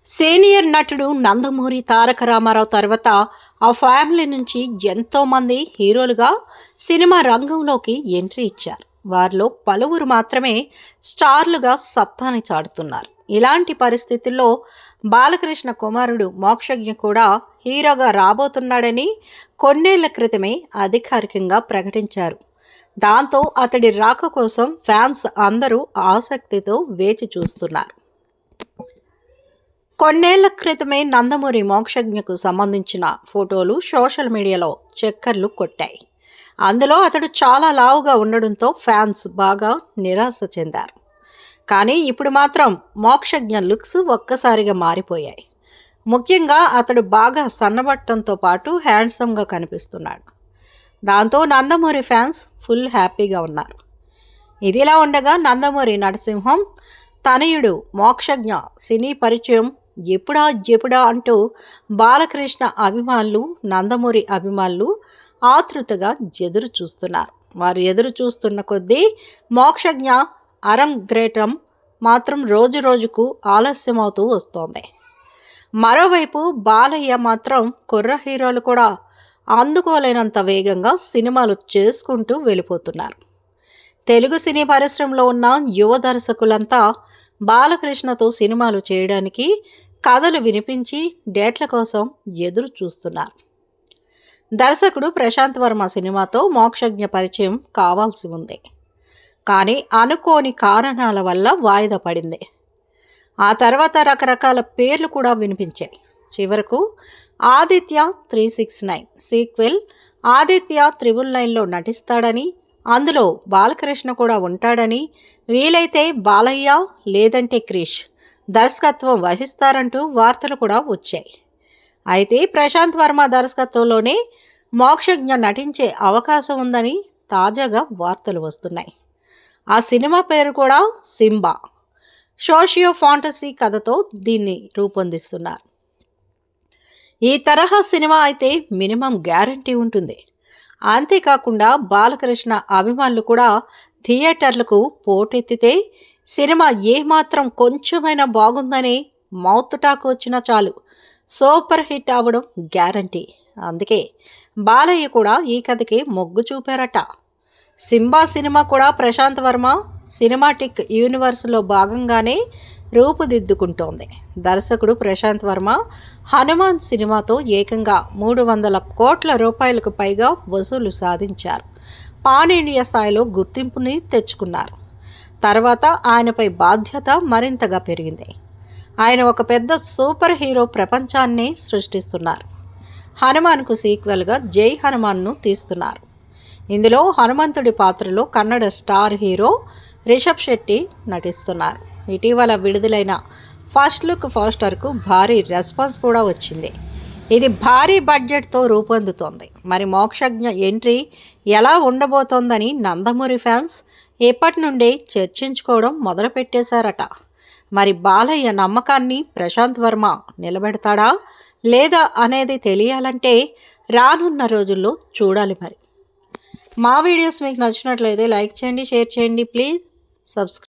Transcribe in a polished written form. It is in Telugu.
సీనియర్ నటుడు నందమూరి తారక రామారావు తర్వాత ఆ ఫ్యామిలీ నుంచి ఎంతోమంది హీరోలుగా సినిమా రంగంలోకి ఎంట్రీ ఇచ్చారు. వారిలో పలువురు మాత్రమే స్టార్లుగా సత్తాని చాటుతున్నారు. ఇలాంటి పరిస్థితుల్లో బాలకృష్ణ కుమారుడు మోక్షజ్ఞ కూడా హీరోగా రాబోతున్నాడని కొన్నేళ్ల క్రితమే అధికారికంగా ప్రకటించారు. దాంతో అతడి రాక కోసం ఫ్యాన్స్ అందరూ ఆసక్తితో వేచి చూస్తున్నారు. కొన్నేళ్ల క్రితమే నందమూరి మోక్షజ్ఞకు సంబంధించిన ఫోటోలు సోషల్ మీడియాలో చక్కర్లు కొట్టాయి. అందులో అతడు చాలా లావుగా ఉండడంతో ఫ్యాన్స్ బాగా నిరాశ చెందారు. కానీ ఇప్పుడు మాత్రం మోక్షజ్ఞ లుక్స్ ఒక్కసారిగా మారిపోయాయి. ముఖ్యంగా అతడు బాగా సన్నబట్టంతో పాటు హ్యాండ్సమ్గా కనిపిస్తున్నాడు. దాంతో నందమూరి ఫ్యాన్స్ ఫుల్ హ్యాపీగా ఉన్నారు. ఇదిలా ఉండగా నందమూరి నరసింహం తనయుడు మోక్షజ్ఞ సినీ పరిచయం ఎప్పుడా అంటూ బాలకృష్ణ అభిమానులు, నందమూరి అభిమానులు ఆతృతగా ఎదురు చూస్తున్నారు. వారు ఎదురు చూస్తున్న కొద్దీ మోక్షజ్ఞ అరంగేట్రం మాత్రం రోజు రోజుకు ఆలస్యమవుతూ వస్తోంది. మరోవైపు బాలయ్య మాత్రం కుర్ర హీరోలు కూడా అందుకోలేనంత వేగంగా సినిమాలు చేసుకుంటూ వెళ్ళిపోతున్నారు. తెలుగు సినీ పరిశ్రమలో ఉన్న యువ దర్శకులంతా బాలకృష్ణతో సినిమాలు చేయడానికి కథలు వినిపించి డేట్ల కోసం ఎదురు చూస్తున్నారు. దర్శకుడు ప్రశాంత్ వర్మ సినిమాతో మోక్షజ్ఞ పరిచయం కావాల్సి ఉంది. కానీ అనుకోని కారణాల వల్ల వాయిదా పడింది. ఆ తర్వాత రకరకాల పేర్లు కూడా వినిపించాయి. చివరకు ఆదిత్య 369 సీక్వెల్ ఆదిత్య 999లో నటిస్తాడని, అందులో బాలకృష్ణ కూడా ఉంటాడని, వీలైతే బాలయ్య లేదంటే క్రిష్ దర్శకత్వం వహిస్తారంటూ వార్తలు కూడా వచ్చాయి. అయితే ప్రశాంత్ వర్మ దర్శకత్వంలోనే మోక్షజ్ఞ నటించే అవకాశం ఉందని తాజాగా వార్తలు వస్తున్నాయి. ఆ సినిమా పేరు కూడా సింబా. సోషియో ఫాంటసీ కథతో దీన్ని రూపొందిస్తున్నారు. ఈ తరహా సినిమా అయితే మినిమం గ్యారంటీ ఉంటుంది. అంతేకాకుండా బాలకృష్ణ అభిమానులు కూడా థియేటర్లకు పోటెత్తితే సినిమా ఏమాత్రం కొంచెమైనా బాగుందని మౌత్ టాక్ వచ్చినా చాలు సూపర్ హిట్ అవ్వడం గ్యారంటీ. అందుకే బాలయ్య కూడా ఈ కథకి మొగ్గు చూపారట. సింబా సినిమా కూడా ప్రశాంత్ వర్మ సినిమాటిక్ యూనివర్స్లో భాగంగానే రూపుదిద్దుకుంటోంది. దర్శకుడు ప్రశాంత్ వర్మ హనుమాన్ సినిమాతో ఏకంగా 300 కోట్ల రూపాయలకు పైగా వసూలు సాధించారు. పాన్ ఇండియా స్థాయిలో గుర్తింపుని తెచ్చుకున్నారు. తర్వాత ఆయనపై బాధ్యత మరింతగా పెరిగింది. ఆయన ఒక పెద్ద సూపర్ హీరో ప్రపంచాన్ని సృష్టిస్తున్నారు. హనుమాన్కు సీక్వెల్గా జై హనుమాన్ను తీస్తున్నారు. ఇందులో హనుమంతుడి పాత్రలో కన్నడ స్టార్ హీరో రిషబ్ శెట్టి నటిస్తున్నారు. ఇటీవల విడుదలైన ఫస్ట్ లుక్ పోస్టర్కు భారీ రెస్పాన్స్ కూడా వచ్చింది. ఇది భారీ బడ్జెట్తో రూపొందుతోంది. మరి మోక్షజ్ఞ ఎంట్రీ ఎలా ఉండబోతోందని నందమూరి ఫ్యాన్స్ ఎప్పటి నుండే చర్చించుకోవడం మొదలుపెట్టేశారట. మరి బాలయ్య నమ్మకాన్ని ప్రశాంత్ వర్మ నిలబెడతాడా లేదా అనేది తెలియాలంటే రానున్న రోజుల్లో చూడాలి. మరి మా వీడియోస్ మీకు నచ్చినట్లయితే లైక్ చేయండి, షేర్ చేయండి, ప్లీజ్ సబ్స్క్రైబ్.